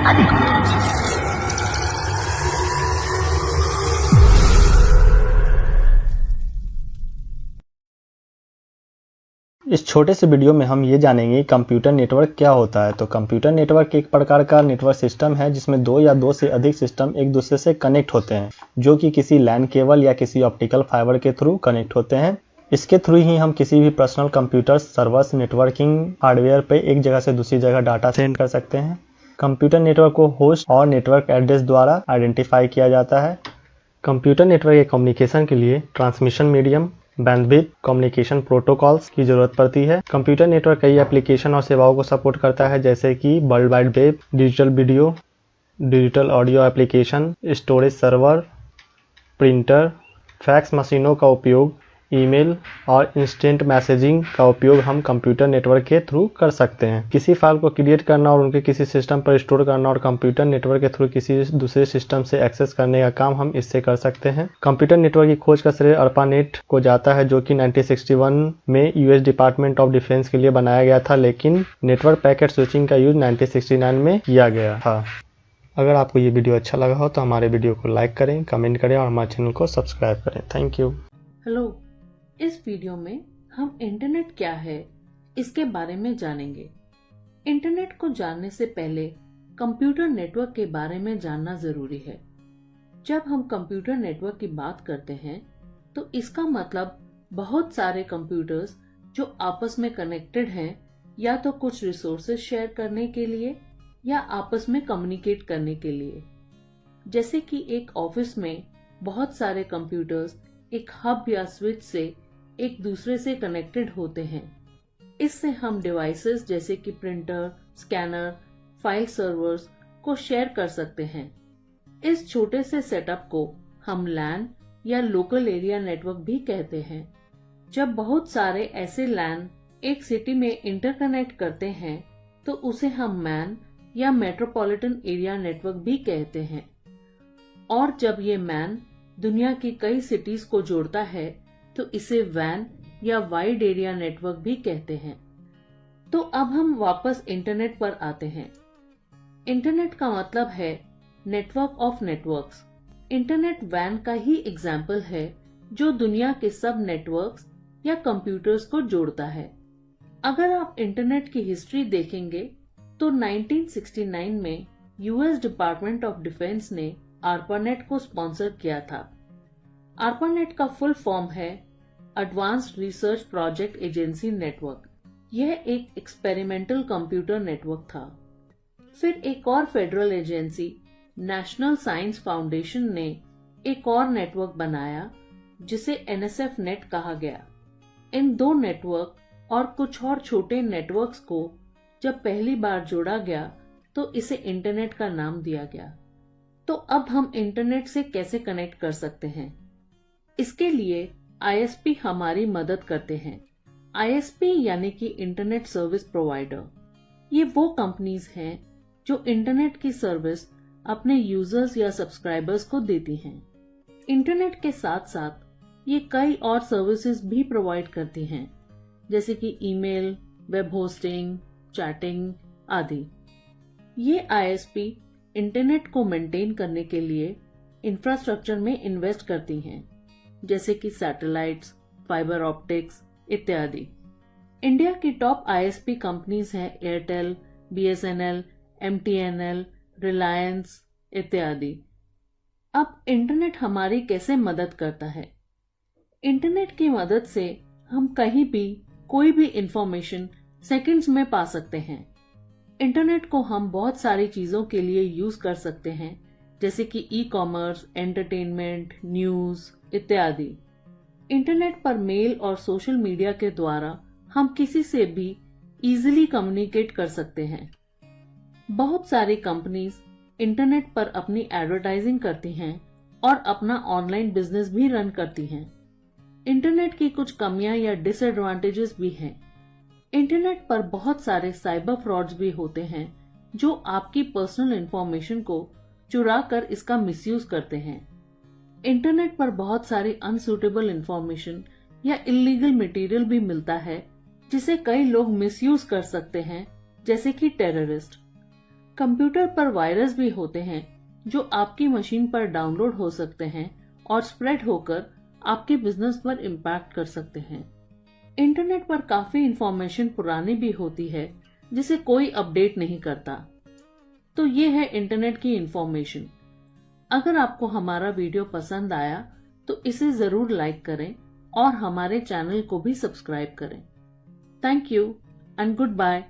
इस छोटे से वीडियो में हम ये जानेंगे कंप्यूटर नेटवर्क क्या होता है। तो कंप्यूटर नेटवर्क एक प्रकार का नेटवर्क सिस्टम है जिसमें दो या दो से अधिक सिस्टम एक दूसरे से कनेक्ट होते हैं, जो कि किसी लैन केबल या किसी ऑप्टिकल फाइबर के थ्रू कनेक्ट होते हैं। इसके थ्रू ही हम किसी भी personal computer servers networking hardware पे एक जगह से दूसरी जगह डाटा सेंड कर सकते हैं। कंप्यूटर नेटवर्क को होस्ट और नेटवर्क एड्रेस द्वारा आइडेंटिफाई किया जाता है। कंप्यूटर नेटवर्क के कम्युनिकेशन के लिए transmission medium, bandwidth, communication protocols की जरूरत पड़ती है। कंप्यूटर नेटवर्क कई एप्लीकेशन और सेवाओं को सपोर्ट करता है, जैसे कि world wide web, digital video, digital audio application, storage server, printer, fax मशीनों का उपयोग, ईमेल और इंस्टेंट मैसेजिंग का उपयोग हम कंप्यूटर नेटवर्क के थ्रू कर सकते हैं। किसी फाइल को क्रिएट करना और उनके किसी सिस्टम पर स्टोर करना और कंप्यूटर नेटवर्क के थ्रू किसी दूसरे सिस्टम से एक्सेस करने का काम हम इससे कर सकते हैं। कंप्यूटर नेटवर्क की खोज का श्रेय ARPANET को जाता है, जो कि 1961 में यूएस डिपार्टमेंट ऑफ डिफेंस के लिए बनाया गया था, लेकिन नेटवर्क पैकेट स्विचिंग का यूज 1969 में किया गया था। अगर आपको ये वीडियो अच्छा लगा हो तो हमारे वीडियो को लाइक करें, कमेंट करें और हमारे चैनल को सब्सक्राइब करें। Thank you. हेलो, इस वीडियो में हम इंटरनेट क्या है इसके बारे में जानेंगे। इंटरनेट को जानने से पहले कंप्यूटर नेटवर्क के बारे में जानना जरूरी है। जब हम कंप्यूटर नेटवर्क की बात करते हैं तो इसका मतलब बहुत सारे कंप्यूटर्स जो आपस में कनेक्टेड हैं, या तो कुछ रिसोर्सेज शेयर करने के लिए या आपस में कम्युनिकेट करने के लिए। जैसे कि एक ऑफिस में बहुत सारे कंप्यूटर्स एक हब या स्विच से एक दूसरे से कनेक्टेड होते हैं। इससे हम डिवाइसेस जैसे कि प्रिंटर, स्कैनर, फाइल सर्वर्स को शेयर कर सकते हैं। इस छोटे से सेटअप को हम लैन या लोकल एरिया नेटवर्क भी कहते हैं। जब बहुत सारे ऐसे लैन एक सिटी में इंटरकनेक्ट करते हैं तो उसे हम मैन या मेट्रोपॉलिटन एरिया नेटवर्क भी कहते हैं। और जब ये मैन दुनिया की कई सिटीज को जोड़ता है तो इसे वैन या वाइड एरिया नेटवर्क भी कहते हैं। तो अब हम वापस इंटरनेट पर आते हैं। इंटरनेट का मतलब है नेटवर्क ऑफ नेटवर्क्स। इंटरनेट वैन का ही एग्जाम्पल है जो दुनिया के सब नेटवर्क्स या कंप्यूटर्स को जोड़ता है। अगर आप इंटरनेट की हिस्ट्री देखेंगे तो 1969 में यूएस डिपार्टमेंट ऑफ डिफेंस ने ARPANET को स्पॉन्सर किया था। ARPANET का फुल फॉर्म है advanced research project agency network. यह एक एक्सपेरिमेंटल कंप्यूटर नेटवर्क था। फिर एक और federal agency national science foundation ने एक और नेटवर्क बनाया जिसे NSF नेट कहा गया। इन दो नेटवर्क और कुछ और छोटे नेटवर्क्स को जब पहली बार जोड़ा गया तो इसे इंटरनेट का नाम दिया गया। तो अब हम इंटरनेट से कैसे कनेक्ट कर सकते हैं? इसके लिए ISP हमारी मदद करते हैं। ISP यानी कि इंटरनेट सर्विस प्रोवाइडर। ये वो कंपनीज हैं जो इंटरनेट की सर्विस अपने यूजर्स या सब्सक्राइबर्स को देती हैं। इंटरनेट के साथ साथ ये कई और सर्विसेज भी प्रोवाइड करती हैं, जैसे कि ईमेल, वेब होस्टिंग, चैटिंग आदि। ये ISP इंटरनेट को मेंटेन करने के लिए इंफ्रास्ट्रक्चर में इन्वेस्ट करती हैं, जैसे कि सैटेलाइट्स, फाइबर ऑप्टिक्स इत्यादि। इंडिया की टॉप ISP कंपनीज हैं एयरटेल, BSNL, MTNL, रिलायंस इत्यादि। अब इंटरनेट हमारी कैसे मदद करता है? इंटरनेट की मदद से हम कहीं भी कोई भी इंफॉर्मेशन सेकंड्स में पा सकते हैं। इंटरनेट को हम बहुत सारी चीजों के लिए यूज कर सकते हैं, जैसे कि ई-कॉमर्स, एंटरटेनमेंट, न्यूज इत्यादि। इंटरनेट पर मेल और सोशल मीडिया के द्वारा हम किसी से भी इजीली कम्युनिकेट कर सकते हैं। बहुत सारी कंपनीज इंटरनेट पर अपनी एडवर्टाइजिंग करती हैं और अपना ऑनलाइन बिजनेस भी रन करती हैं। इंटरनेट की कुछ कमियां या डिसएडवांटेजेस भी हैं। इंटरनेट पर बहुत सारे साइबर फ्रॉड्स भी होते हैं जो आपकी पर्सनल इंफॉर्मेशन को चुरा कर इसका मिसयूज करते हैं। इंटरनेट पर बहुत सारी अनसूटेबल इंफॉर्मेशन या इलीगल मटेरियल भी मिलता है जिसे कई लोग मिसयूज कर सकते हैं, जैसे कि टेररिस्ट। कंप्यूटर पर वायरस भी होते हैं जो आपकी मशीन पर डाउनलोड हो सकते हैं और स्प्रेड होकर आपके बिजनेस पर इम्पैक्ट कर सकते हैं। इंटरनेट पर काफी इंफॉर्मेशन पुरानी भी होती है जिसे कोई अपडेट नहीं करता। तो ये है इंटरनेट की इंफॉर्मेशन। अगर आपको हमारा वीडियो पसंद आया तो इसे जरूर लाइक करें और हमारे चैनल को भी सब्सक्राइब करें। Thank you and good bye.